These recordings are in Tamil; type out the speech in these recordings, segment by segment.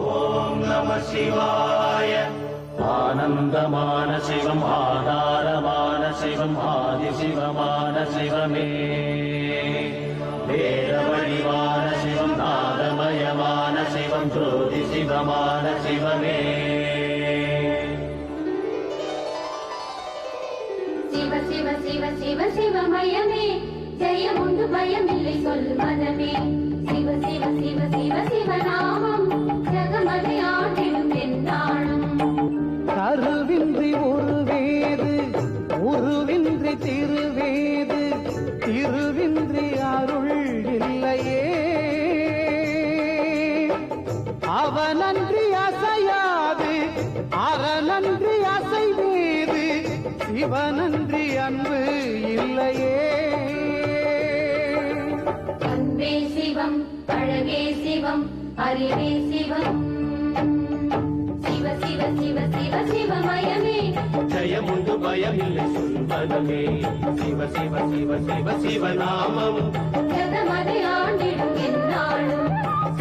ஓம் நம சிவாய. ஆனந்தமான சிவம், ஆதாரமான சிவம், ஆதிசிவமான சிவமே. வேத வடிவான சிவம், நாதமயமான சிவம், ஜோதி சிவமான சிவமே. சிவ சிவ சிவ சிவ சிவமயமே, ஜெயமுண்டு பயமில்லை சொல் மனமே. சிவ சிவ சிவ சிவ சிவநாமம், ஜகமதை ஆண்டிடும் என்னாலும். கருவின்றி உருவேது, உருவின்றி திருவேது, திருவின்றி அருள் இல்லையே. அவனன்றி அசையாது, அறனன்றி அசைவேது, சிவனன்றி அன்பு இல்லையே. அன்பே சிவம், அழகே சிவம், அறிவே சிவம். சிவ சிவ சிவ சிவ சிவமயமே, ஜெயமுண்டு பயமில்லை சொல்வதமே. சிவ சிவ சிவ சிவ சிவநாமம், ஜகமதை ஆண்டிடும் என்னாலும்.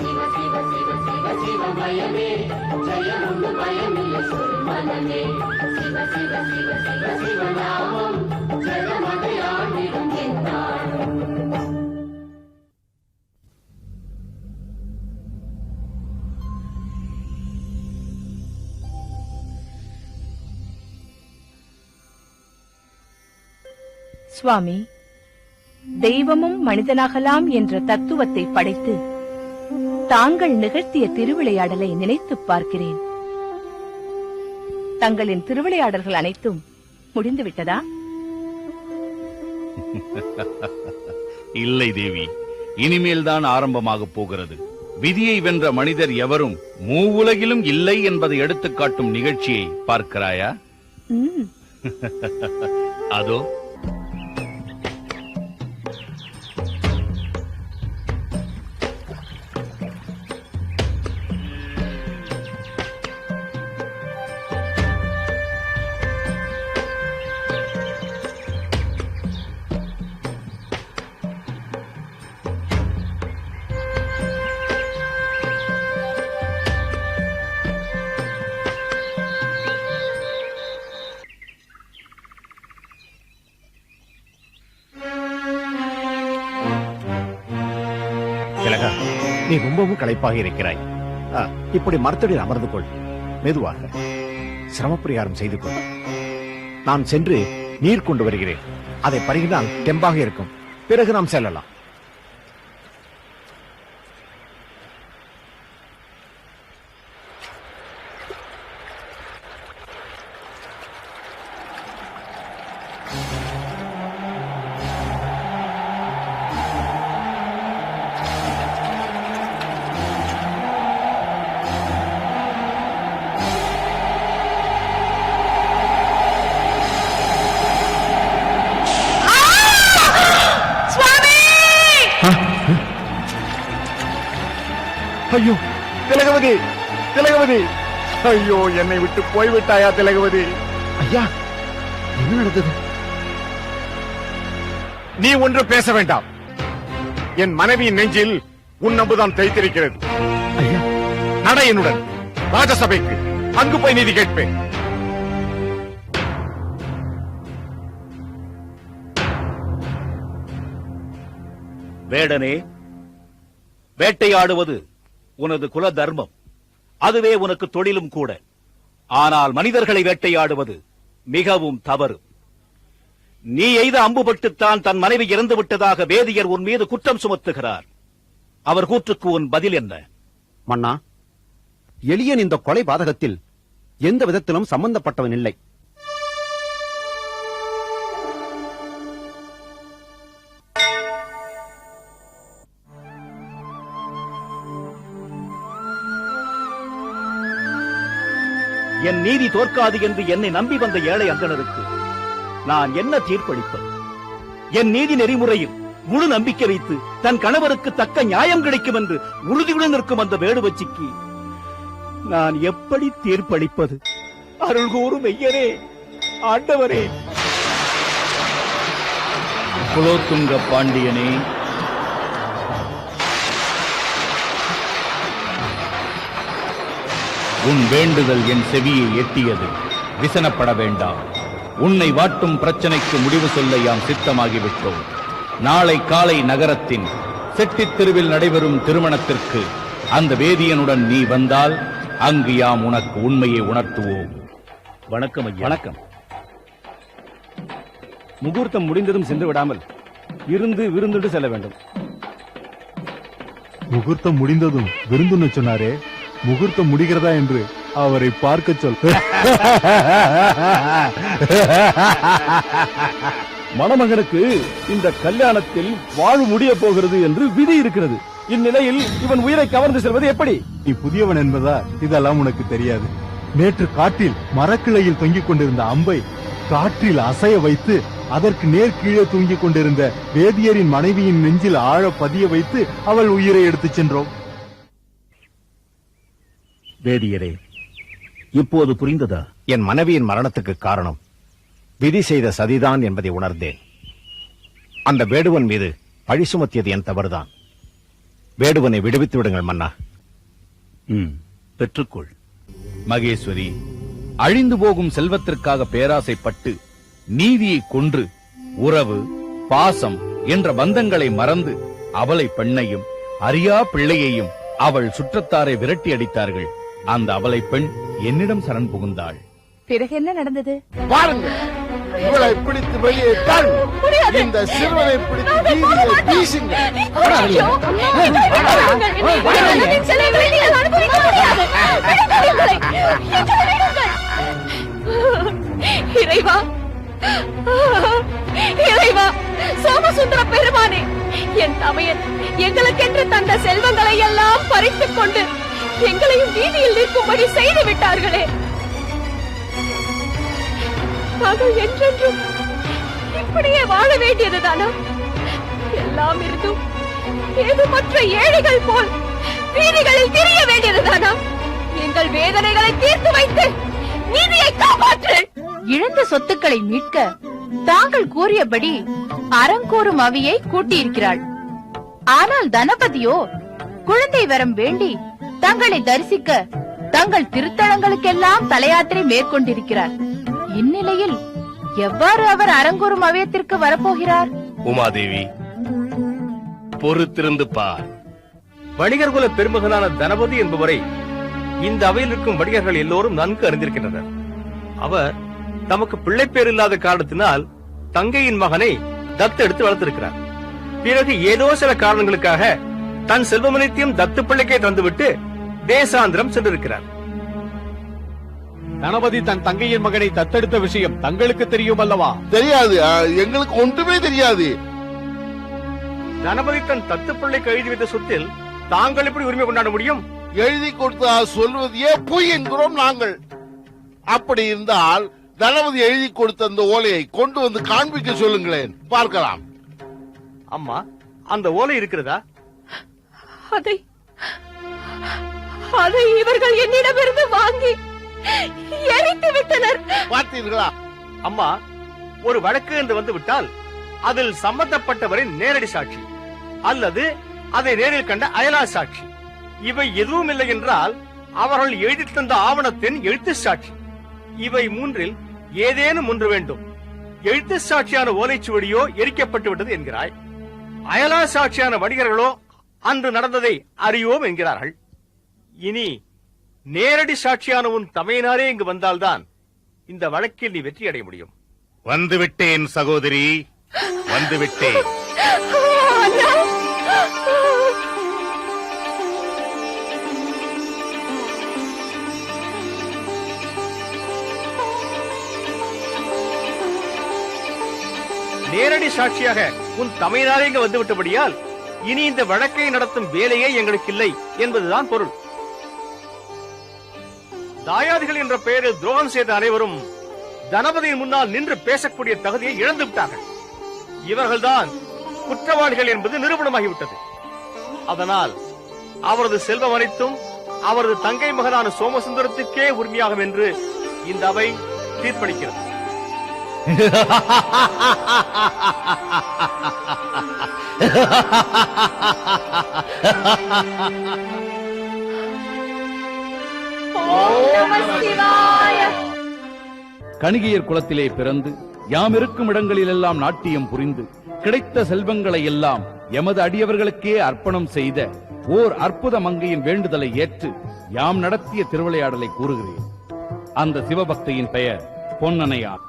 சிவ சிவ சிவ சிவ சிவமயமே, ஜெயமுண்டு பயமில்லை சொல் மனமே. சிவ சிவ சிவ சிவ சிவநாமம், ஜகமதை ஆண்டிடும் என்னாலும். சுவாமி, தெய்வமும் மனிதனாகலாம் என்ற தத்துவத்தை படைத்து தாங்கள் நிகழ்த்திய திருவிளையாடலை நினைத்துப் பார்க்கிறேன். தங்களின் திருவிளையாடல்கள் அனைத்தும் முடிந்துவிட்டதா? இல்லை தேவி, இனிமேல் தான் ஆரம்பமாக போகிறது. விதியை வென்ற மனிதர் எவரும் மூவுலகிலும் இல்லை என்பதை எடுத்துக்காட்டும் நிகழ்ச்சியை பார்க்கிறாயா? அதோ திலகா, நீ ரொம்பவும் களைப்பாக இருக்கிறாய். இப்படி மரத்தடியில் அமர்ந்து கொள். மெதுவாக சிரமப்பரிகாரம் செய்து கொள். நான் சென்று நீர் கொண்டு வருகிறேன். அதை பருகினால் தெம்பாக இருக்கும். பிறகு நாம் செல்லலாம். ஐயோ திலகவதி, திலகவதி, ஐயோ என்னை விட்டு போய்விட்டாயா திலகவதி? ஐயா, என்ன நடந்தது? நீ ஒன்று பேச வேண்டாம். என் மனைவியின் நெஞ்சில் உன் நம்புதான் தைத்திருக்கிறது. ஐயா, நட என்னுடன் ராஜசபைக்கு. அங்கு போய் நீதி கேட்பேன். வேடனே, வேட்டையாடுவது உனது குல தர்மம். அதுவே உனக்கு தொழிலும் கூட. ஆனால் மனிதர்களை வேட்டையாடுவது மிகவும் தவறு. நீ எய்த அம்புபட்டுத்தான் தன் மனைவி இறந்து விட்டதாக வேதியர் உன் மீது குற்றம் சுமத்துகிறார். அவர் கூற்றுக்கு உன் பதில் என்ன? மன்னா, எளியன் இந்த கொலை பாதகத்தில் எந்த விதத்திலும் சம்பந்தப்பட்டவன் இல்லை. என் நீதி தோற்காது என்று என்னை நம்பி வந்த ஏழை அந்தணருக்கு நான் என்ன தீர்ப்பளிப்பது? என் நீதி நெறிமுறையில் முழு நம்பிக்கை வைத்து தன் கணவருக்கு தக்க நியாயம் கிடைக்கும் என்று உறுதியுடன் நிற்கும் அந்த வேடுவச்சிக்கு நான் எப்படி தீர்ப்பளிப்பது? அருள் கூறும் ஐயனே, ஆண்டவரே. குலோத்துங்க பாண்டியனே, உன் வேண்டுதல் என் செவியை எட்டியது. விசனப்பட வேண்டாம். உன்னை வாட்டும் பிரச்சனைக்கு முடிவு சொல்ல யாம் சித்தமாகிவிட்டோம். நாளை காலை நகரத்தின் செட்டித் தெருவில் நடைபெறும் திருமணத்திற்கு அந்த வேதியனுடன் நீ வந்தால் அங்கு யாம் உனக்கு உண்மையை உணர்த்துவோம். வணக்கம் ஐயா. வணக்கம். முகூர்த்தம் முடிந்ததும் சென்று விடாமல் இருந்து விருந்துண்டு செல்ல வேண்டும். முகூர்த்தம் முடிந்ததும் விருந்துன்னு சொன்னாரே, முகூர்த்தம் முடிகிறதா என்று அவரை பார்க்க சொல். மணமகனுக்கு இந்த கல்யாணத்தில் வாழ்வு முடிய போகிறது என்று விதி இருக்கிறது. இந்நிலையில் இவன் உயிரை கவர்ந்து செல்வது எப்படி? நீ புதியவன் என்பதா இதெல்லாம் உனக்கு தெரியாது. நேற்று காட்டில் மரக்கிளையில் தொங்கிக் கொண்டிருந்த அம்பை காற்றில் அசைய வைத்து அதற்கு நேர் கீழே தூங்கிக் கொண்டிருந்த வேதியரின் மனைவியின் நெஞ்சில் ஆழ பதிய வைத்து அவள் உயிரை எடுத்துச் சென்றோம். வேதியரே, இப்போது புரிந்ததா? என் மனைவியின் மரணத்துக்கு காரணம் விதி செய்த சதிதான் என்பதை உணர்ந்தேன். அந்த வேடுவன் மீது பழி சுமத்தியது என் தவறுதான். வேடுவனை விடுவித்து விடுங்கள் மன்னா. பெற்றுக்கொள். மகேஸ்வரி, அழிந்து போகும் செல்வத்திற்காக பேராசைப்பட்டு நீதியை கொன்று உறவு பாசம் என்ற பந்தங்களை மறந்து அவளை பெண்ணையும் அறியா பிள்ளையையும் அவள் சுற்றத்தாரை விரட்டி அடித்தார்கள். அந்த அவளை பெண் என்னிடம் சரண் புகுந்தாள். பிறகு என்ன நடந்தது? பாருங்க, இவளை பிடித்து வெளியே தள். இந்த சிறுவனை பிடித்து வீதியிலே வீசுங்க. இறைவா, இறைவா, சோமசுந்தர பெருமானே, என் தமையன் எங்களுக்கென்று தந்த செல்வங்களை எல்லாம் பறித்துக் கொண்டு எங்களையும் வீதியில் நிற்கும்படி செய்து விட்டார்களே. நாங்கள் என்றென்றும் இப்படியே வாழ வேண்டியதுதானா? எல்லாம் இருந்தும் ஏதுமற்ற ஏழைகள் போல் வீதிகளில் திரிய வேண்டியதுதானா? எங்கள் வேதனைகளை தீர்த்து வைத்து நீதியை காப்பாற்று. இழந்த சொத்துக்களை மீட்க தாங்கள் கூறியபடி அறங்கூறும் அவியை கூட்டியிருக்கிறாள். ஆனால் தனபதியோ குழந்தை வரம் வேண்டி தங்களை தரிசிக்க தங்கள் திருத்தலங்களுக்கெல்லாம் தலையாத்திரை மேற்கொண்டிருக்கிறார். இந்நிலையில் எவ்வாறு அவர் அரங்கூறும் அவையத்திற்கு வரப்போகிறார்? உமாதேவி, பொறுத்திருந்து பார். வணிகர் குல பெருமகனான தனபதி என்பவரை இந்த அவையில் இருக்கும் வணிகர்கள் எல்லோரும் நன்கு அறிந்திருக்கின்றனர். அவர் தமக்கு பிள்ளை பேர் இல்லாத காரணத்தினால் தங்கையின் மகனை தத்து எடுத்து வளர்த்திருக்கிறார். பிறகு ஏதோ சில காரணங்களுக்காக தன் செல்வமனைத்தையும் தத்து பிள்ளைக்கே தந்துவிட்டு தேசாந்திரம் சென்றிருக்கிறார். தனபதி தன் தங்கையின் மகனை தத்தெடுத்த விஷயம் தங்களுக்கு தெரியும் அல்லவா? தெரியாது, எங்களுக்கு ஒன்றுமே தெரியாது. தனபதி தன் தத்து பிள்ளைக்கு எழுதி வைத்த சொத்தில் தாங்கள் எப்படி உரிமை கொண்டாட முடியும்? எழுதி கொடுத்தா சொல்வதையே பொய் என்கிறோம் நாங்கள். அப்படி இருந்தால் தனபதி எழுதி கொடுத்த அந்த ஓலையை கொண்டு வந்து காண்பிக்க சொல்லுங்களேன், பார்க்கலாம். அம்மா, அந்த ஓலை இருக்கிறதா? அதை இவர்கள் என்னிடமிருந்து வாங்கி எரித்து விட்டனர். பார்த்தீர்களா? அம்மா, ஒரு வழக்கு என்று வந்து விட்டால் அதில் சம்பந்தப்பட்டவரின் நேரடி சாட்சி அல்லது அதை நேரில் கண்ட அயலா சாட்சி, இவை எதுவும் இல்லை என்றால் அவர்கள் எழுதி தந்த ஆவணத்தின் எழுத்து சாட்சி, இவை மூன்றில் ஏதேனும் ஒன்று வேண்டும். எழுத்து சாட்சியான ஓலைச்சுவடியோ எரிக்கப்பட்டு விட்டது என்கிறாய். அயலா சாட்சியான வணிகர்களோ அன்று நடந்ததை அறியோம் என்கிறார்கள். இனி நேரடி சாட்சியான உன் தமையனாரே இங்கு வந்தால்தான் இந்த வழக்கில் நீ வெற்றி அடைய முடியும். வந்துவிட்டேன் சகோதரி, வந்துவிட்டேன். நேரடி சாட்சியாக உன் தமையனாரே இங்கு வந்துவிட்டபடியால் இனி இந்த வழக்கை நடத்தும் வேலையே எங்களுக்கு இல்லை என்பதுதான் பொருள். தாயாதிகள் என்ற பெயரில் துரோகம் செய்த அனைவரும் தனபதியின் முன்னால் நின்று பேசக்கூடிய தகுதியை இழந்து விட்டார்கள். இவர்கள்தான் குற்றவாளிகள் என்பது நிரூபணமாகிவிட்டது. அதனால் அவரது செல்வம் அனைத்தும் அவரது தங்கை மகனான சோமசுந்தரத்துக்கே உரிமையாகும் என்று இந்த அவை தீர்ப்பளிக்கிறது. ஓ நம சிவாய. கணிகையர் குலத்திலே பிறந்து யாம் இருக்கும் இடங்களிலெல்லாம் நாட்டியம் புரிந்து கிடைத்த செல்வங்களை எல்லாம் எமது அடியவர்களுக்கே அர்ப்பணம் செய்த ஓர் அற்புத மங்கையின் வேண்டுதலை ஏற்று யாம் நடத்திய திருவிளையாடலை கூறுகிறேன். அந்த சிவபக்தியின் பெயர் பொன்னனையார்.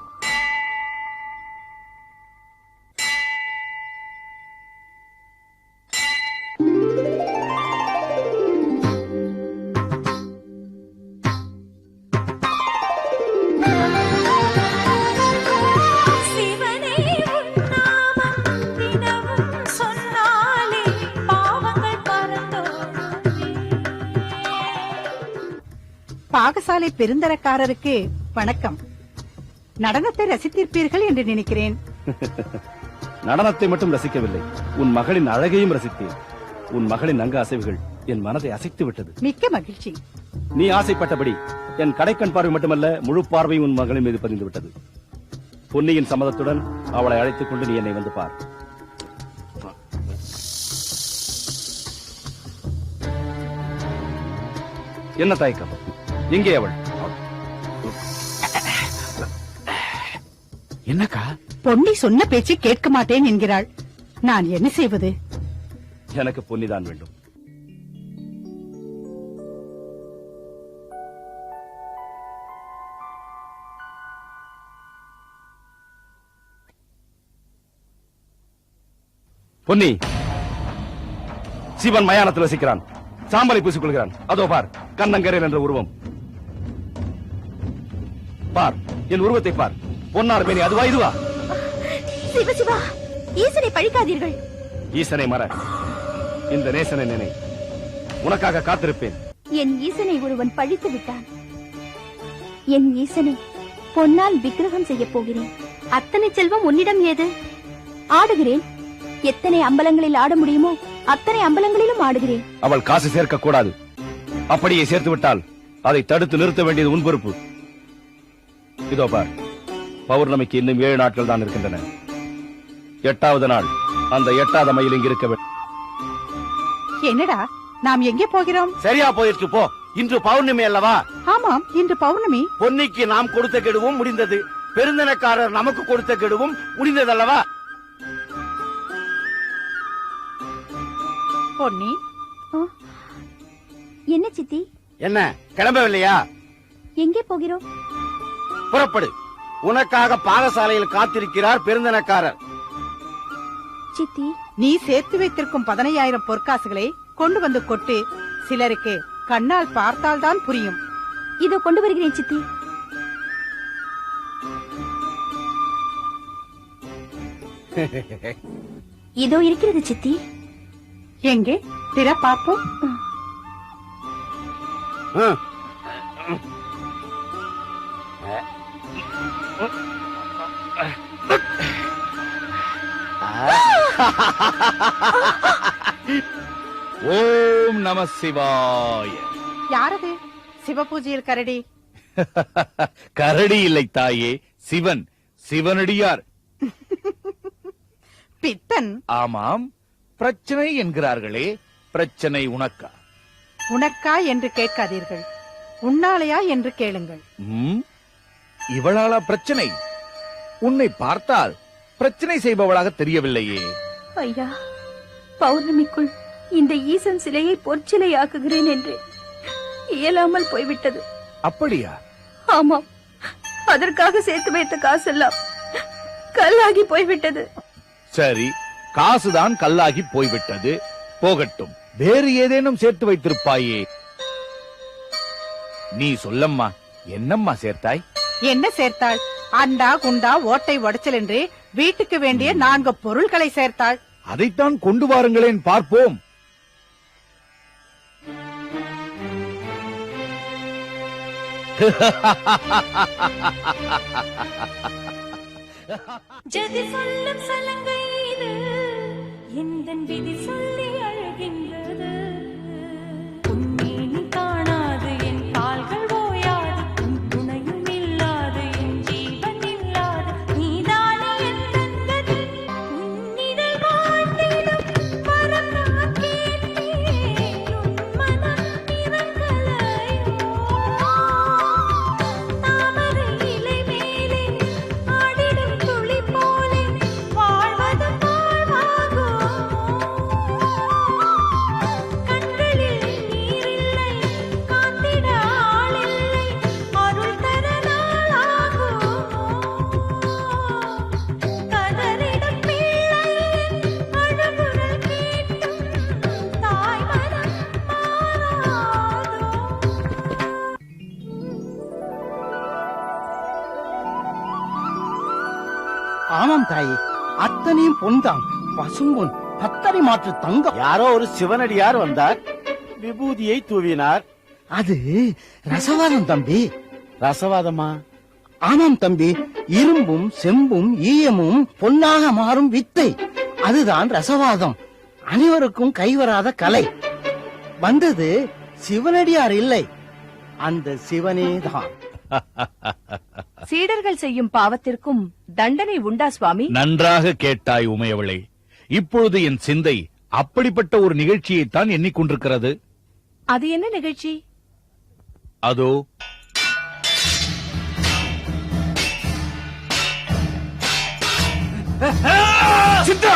பாகசாலை பெருந்தரக்காரருக்கு வணக்கம். நடனத்தை ரசித்திருப்பீர்கள் என்று நினைக்கிறேன். நடனத்தை மட்டும் ரசிக்கவில்லை, உன் மகளின் அழகையும் ரசித்தேன். உன் மகளின் அங்க அசைவுகள் என் மனதை அசைத்து விட்டது. மிக்க மகிழ்ச்சி. நீ ஆசைப்பட்டபடி என் கடைக்கண் பார்வை மட்டுமல்ல, முழு பார்வையும் உன் மகளின் மீது பதிந்து விட்டது. பொன்னியின் சம்மதத்துடன் அவளை அழைத்துக் கொண்டு நீ என்னை வந்து பார். என்ன தயக்கம்? எங்கே அவள்? என்னக்கா? பொன்னி சொன்ன பேச்சு கேட்க மாட்டேன் என்கிறாள். நான் என்ன செய்வது? எனக்கு பொன்னிதான் வேண்டும். பொன்னி, சிவன் மயானத்தில் வசிக்கிறான். சாம்பலை பூசிக் கொள்கிறான். அதோ பார், கண்ணங்கரையில் என்ற உருவம். பார், என் உருவத்தை பார். பொன்னார் மேனி, அதுவா இதுவா? சிவசிவா, ஈசனை பழிக்காதீர்கள். ஈசனை மற, இந்த நேசனை நினை. உனக்காக காத்திருப்பேன். என் ஈசனை ஒருவன் பழித்து விட்டான். என் ஈசனை பொன்னால் விக்கிரகம் செய்ய போகிறேன். அத்தனை செல்வம் உன்னிடம் ஏது? ஆடுகிறேன். எத்தனை அம்பலங்களில் ஆட முடியுமோ அத்தனை அம்பலங்களிலும் ஆடுகிறேன். அவள் காசு சேர்க்க கூடாது. அப்படியே சேர்த்து விட்டால் அதை தடுத்து நிறுத்த வேண்டியது உன் பொறுப்பு. இதோ பார், பௌர்ணமிக்கு இன்னும் 7 நாட்கள் தான் இருக்கின்றன. 8வது நாள் அந்த 8வது மைல் இங்கு இருக்க வேண்டும். என்னடா, நாம் எங்கே போகிறோம்? சரியா போயிட்டு போ. இன்று பௌர்ணமி அல்லவா? ஆமாம், இன்று பௌர்ணமி. பொன்னிக்கு நாம் கொடுத்த கெடுவும் முடிந்தது. பெருந்தனக்காரர் நமக்கு கொடுத்த கெடுவும் முடிந்ததல்லவா? பொன்னி, என்ன சித்தி? என்ன கிளம்பவில்லையா? எங்கே போகிறோம்? புறப்படு. உனக்காக பாகசாலையில் காத்திருக்கிறார் பெருந்தனக்காரர். சித்தி, நீ சேர்த்து வைத்திருக்கும் 15,000 பொற்காசுகளை கொண்டு வந்து கொட்டு. சிலருக்கு கண்ணால் பார்த்தால்தான் புரியும். இதோ கொண்டு வருகிறேன் சித்தி. இதோ இருக்கிறது சித்தி. எங்கே திற பார்ப்போம். ஓம் நம சிவாய. யாரது சிவபூஜையில் கரடி? கரடி இல்லை தாயே, சிவன். சிவனடியார். பித்தன். ஆமாம், பிரச்சனை என்கிறார்களே, பிரச்சனை உனக்கா? உனக்கா என்று கேட்காதீர்கள், உன்னாலையா என்று கேளுங்கள். இவளாலா பிரச்சனை? உன்னை பார்த்தால் பிரச்சனை செய்பவளாக தெரியவில்லையே. ஐயா, பௌர்ணமிக்குள் இந்த ஈசன் சிலையை பொற்சிலையாக்குகிறேன் என்று இயலாமல் போய்விட்டது. அப்படியா? ஆமாம், அதற்காக சேர்த்து வைத்த காசெல்லாம் கல்லாகி போய்விட்டது. சரி, காசுதான் கல்லாகி போய்விட்டது, போகட்டும். வேறு ஏதேனும் சேர்த்து வைத்திருப்பாயே? நீ சொல்லம்மா, என்னம்மா சேர்த்தாய்? என்ன சேர்த்தாள்? அண்டா குண்டா ஓட்டை உடைச்சல் என்று வீட்டுக்கு வேண்டிய 4 பொருள்களை சேர்த்தாள். அதைத்தான் கொண்டு வாருங்களேன், பார்ப்போம். ஜதி சொல்லும் சலங்கை இது, எந்தன் விதி சொல்லி அழுகின்றது. உன்மேனி காணாது என் கால்கள் ஓயாது, உன் துணையும் இல்லாது என் ஜீவன் இல்லாது. நீதானே என் தந்தது, உன்னிதழ் வாழ்ந்திடும் வரம் நான் கேட்டேன். உன் மனம் இறங்கலையோ? ஆமாம் தாயே, அத்தனையும் பொன்தான், பசும்பொன், பத்தரை மாற்று தங்கம். யாரோ ஒரு சிவனடியார் வந்தார், விபூதியை தூவினார். அது ரசவாதம் தம்பி. ரசவாதமா? ஆமாம் தம்பி, இரும்பும் செம்பும் ஈயமும் பொன்னாக மாறும் வித்தை, அதுதான் ரசவாதம். அனைவருக்கும் கைவராத கலை. வந்தது சிவனடியார் இல்லை, அந்த சிவனேதான். சீடர்கள் செய்யும் பாவத்திற்கும் தண்டனை உண்டா சுவாமி? நன்றாக கேட்டாய் உமையவளே. இப்பொழுது என் சிந்தை அப்படிப்பட்ட ஒரு நிகழ்ச்சியைத்தான் எண்ணிக்கொண்டிருக்கிறது. அது என்ன நிகழ்ச்சி? அதோ சித்தா!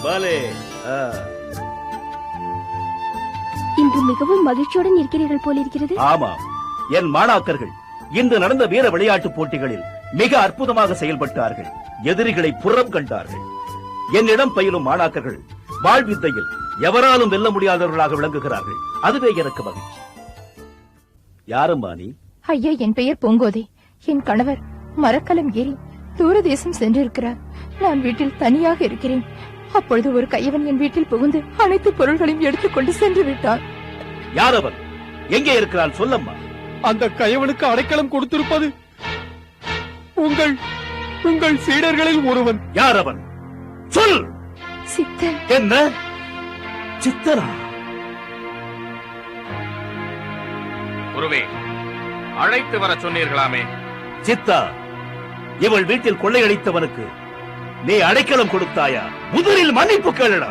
பலே. இன்று மிகவும் மகிழ்ச்சியுடன் இருக்கிறீர்கள் போலிருக்கிறது. ஆமாம், என் மாணாக்கர்கள் இன்று நடந்த வீர விளையாட்டு போட்டிகளில் மிக அற்புதமாக செயல்பட்டார்கள். எதிரிகளை புறம் கண்டார்கள். என்னிடம் பயிலும் மாணாக்கர்கள் வாழ்வித்தையில் எவராலும் வெல்ல முடியாதவர்களாக விளங்குகிறார்கள். அதுவே எனக்கு மகிழ்ச்சி. யாரம்மா நீ? ஐயா, என் பெயர் பூங்கோதை. என் கணவர் மரக்கலம் ஏறி தூரதேசம் சென்றிருக்கிறார். நான் வீட்டில் தனியாக இருக்கிறேன். அப்பொழுது ஒரு கையவன் என் வீட்டில் புகுந்து அனைத்து பொருள்களையும் எடுத்துக்கொண்டு சென்று விட்டான். யாரவன்? எங்கே இருக்கிறான் சொல்லம்மா. அந்த கயவனுக்கு அடைக்கலம் கொடுத்திருப்பது உங்கள் சீடர்களில் ஒருவன். யாரவன்? சொல். சித்தன். என்ன? சித்தரா? குருவே, அழைத்து வர சொன்னீர்களாமே. சித்தா, இவள் வீட்டில் கொள்ளையடித்தவனுக்கு நீ அடைக்கலம் கொடுத்தாயா? முதலில் மன்னிப்பு கேளடா.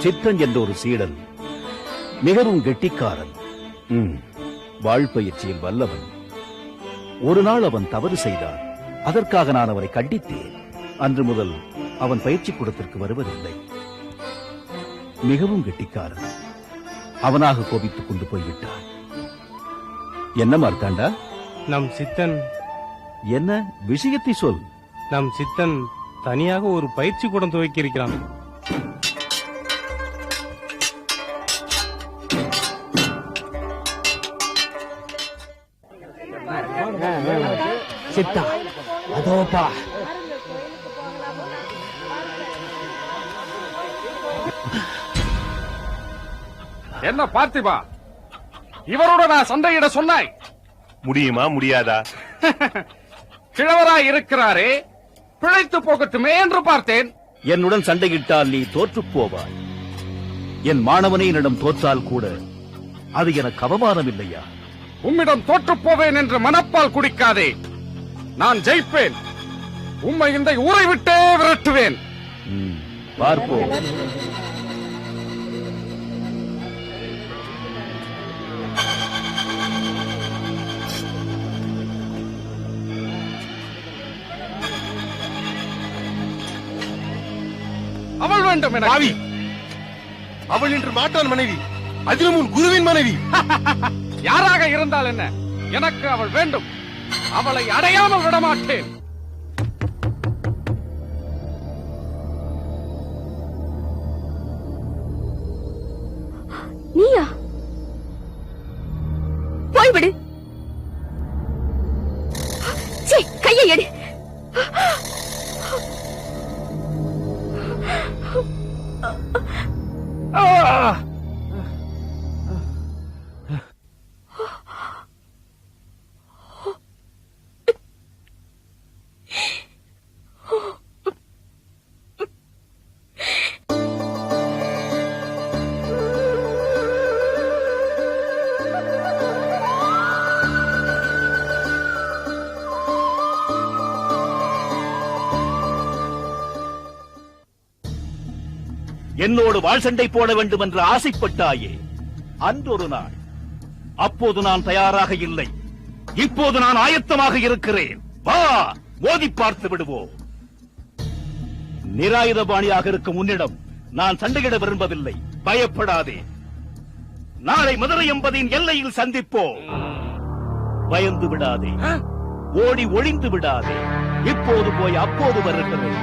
சித்தன் என்ற ஒரு சீடன், மிகவும் கெட்டிக்காரன், வாழ்பயிற்சியில் வல்லவன். ஒரு நாள் அவன் தவறு செய்தான். அதற்காக நான் அவனை கண்டித்தேன். அன்று முதல் அவன் பயிற்சி கூடத்திற்கு வருவதில்லை. மிகவும் கெட்டிக்காரன். அவனாக கோபித்துக் கொண்டு போய்விட்டான். என்ன மார்த்தாண்டா? நம் சித்தன் என்ன விஷயத்தை சொல். நம் சித்தன் தனியாக ஒரு பயிற்சி கூடம் துவக்கி இருக்கிறான். சித்தா, அதோப்பா. என்ன பார்த்திபா, இவரோட நான் சண்டையிட சொன்னாய்? முடியுமா முடியாதா? கிழவராய் இருக்கிறாரே, பிழைத்து போகட்டுமே என்று பார்த்தேன். என்னுடன் சண்டையிட்டால் நீ தோற்றுப் போவாய். என் மாணவனே என்னிடம் தோற்றால் கூட அது எனக்கு அவமானம் இல்லையா? உம்மிடம் தோற்றுப் போவேன் என்று மனப்பால் குடிக்காதே. நான் ஜெயிப்பேன். உம்மை இந்த ஊரை விட்டே விரட்டுவேன். பார்ப்போம். அவள் வேண்டும் என பாவி, அவள் இன்று மாட்டான் மனைவி, அதிலும் உன் குருவின் மனைவி. யாராக இருந்தால் என்ன, எனக்கு அவள் வேண்டும். அவளை அடையாமல் விடமாட்டேன். நீயா? போய்விடு. சீ, கையை எடு. என்னோடு வாழ் சண்டை போட வேண்டும் என்று ஆசைப்பட்டாயே, அன்றொரு நாள். அப்போது நான் தயாராக இல்லை. இப்போது நான் ஆயத்தமாக இருக்கிறேன். வா, மோதி பார்த்து விடுவோம். நிராயுதபாணியாக இருக்கும் உன்னிடம் நான் சண்டையிட விரும்பவில்லை. பயப்படாதே. நாளை மதுரை என்பதின் எல்லையில் சந்திப்போம். பயந்து விடாதே, ஓடி ஒளிந்து விடாதே. இப்போது போய் அப்போது வருகிறேன்.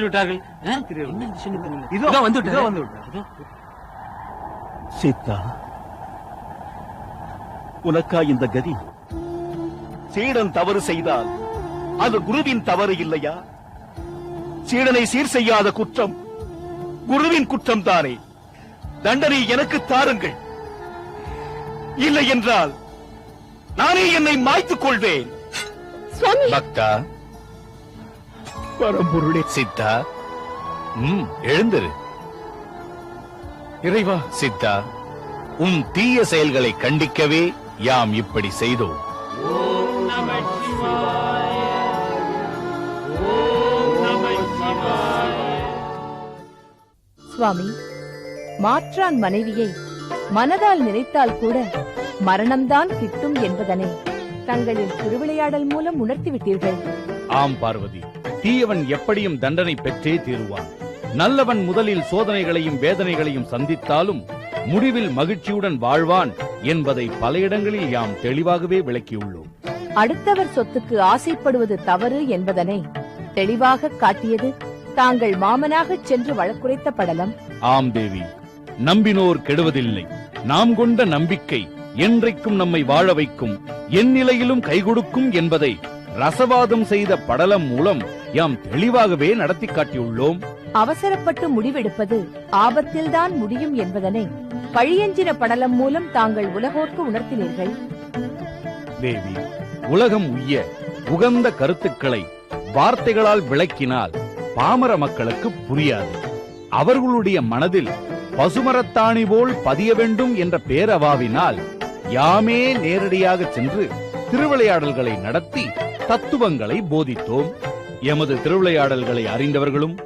விட்டார்கள் இதோ வந்து சீதா, உனக்கா இந்த கதி? சீடன் தவறு செய்தால் அது குருவின் தவறு இல்லையா? சீடனை சீர் செய்யாத குற்றம் குருவின் குற்றம் தானே. தண்டனை எனக்கு தாருங்கள். இல்லை என்றால் நானே என்னை மாய்த்துக் கொள்வேன். பக்தா, பரம்பொருளே, சித்தா, எழுந்திரு. இறைவா, சித்தா, உன் தீய செயல்களை கண்டிக்கவே யாம் இப்படி செய்தோம். சுவாமி, மாற்றான் மனைவியை மனதால் நினைத்தால் கூட மரணம்தான் கிட்டும் என்பதனை தங்களின் திருவிளையாடல் மூலம் உணர்த்திவிட்டீர்கள். ஆம் பார்வதி, தீயவன் எப்படியும் தண்டனை பெற்றே தீருவான். நல்லவன் முதலில் சோதனைகளையும் வேதனைகளையும் சந்தித்தாலும் முடிவில் மகிழ்ச்சியுடன் வாழ்வான் என்பதை பல இடங்களில் யாம் தெளிவாகவே விளக்கியுள்ளோம். அடுத்தவர் சொத்துக்கு ஆசைப்படுவது தவறு என்பதனை தெளிவாக காட்டியது தாங்கள் மாமனாகச் சென்று வழக்குரைத்த படலம். ஆம் தேவி, நம்பினோர் கெடுவதில்லை. நாம் கொண்ட நம்பிக்கை என்றைக்கும் நம்மை வாழ வைக்கும், எந்நிலையிலும் கை கொடுக்கும் என்பதை ரசவாதம் செய்த படலம் மூலம் யாம் தெளிவாகவே நடத்தி காட்டியுள்ளோம். அவசரப்பட்டு முடிவெடுப்பது ஆபத்தில்தான் முடியும் என்பதனை பழியஞ்சின படலம் மூலம் தாங்கள் உலகோர்க்கு உணர்த்தினீர்கள். தேவி, உலகம் உய்ய உகந்த கருத்துக்களை வார்த்தைகளால் விளக்கினால் பாமர மக்களுக்கு புரியாது. அவர்களுடைய மனதில் பசுமரத்தாணி போல் பதிய வேண்டும் என்ற பேரவாவினால் யாமே நேரடியாக சென்று திருவிளையாடல்களை நடத்தி தத்துவங்களை போதித்தோம். எமது திருவிளையாடல்களை அறிந்தவர்களும்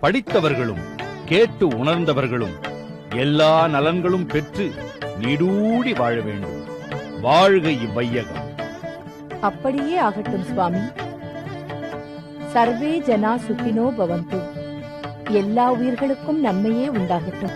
படித்தவர்களும் கேட்டு உணர்ந்தவர்களும் எல்லா நலன்களும் பெற்று நீடூடி வாழ வேண்டும். வாழ்க இவ்வையகம். அப்படியே ஆகட்டும் சுவாமி. சர்வே ஜனா சுகினோ பவந்து. எல்லா உயிர்களுக்கும் நன்மையே உண்டாகட்டும்.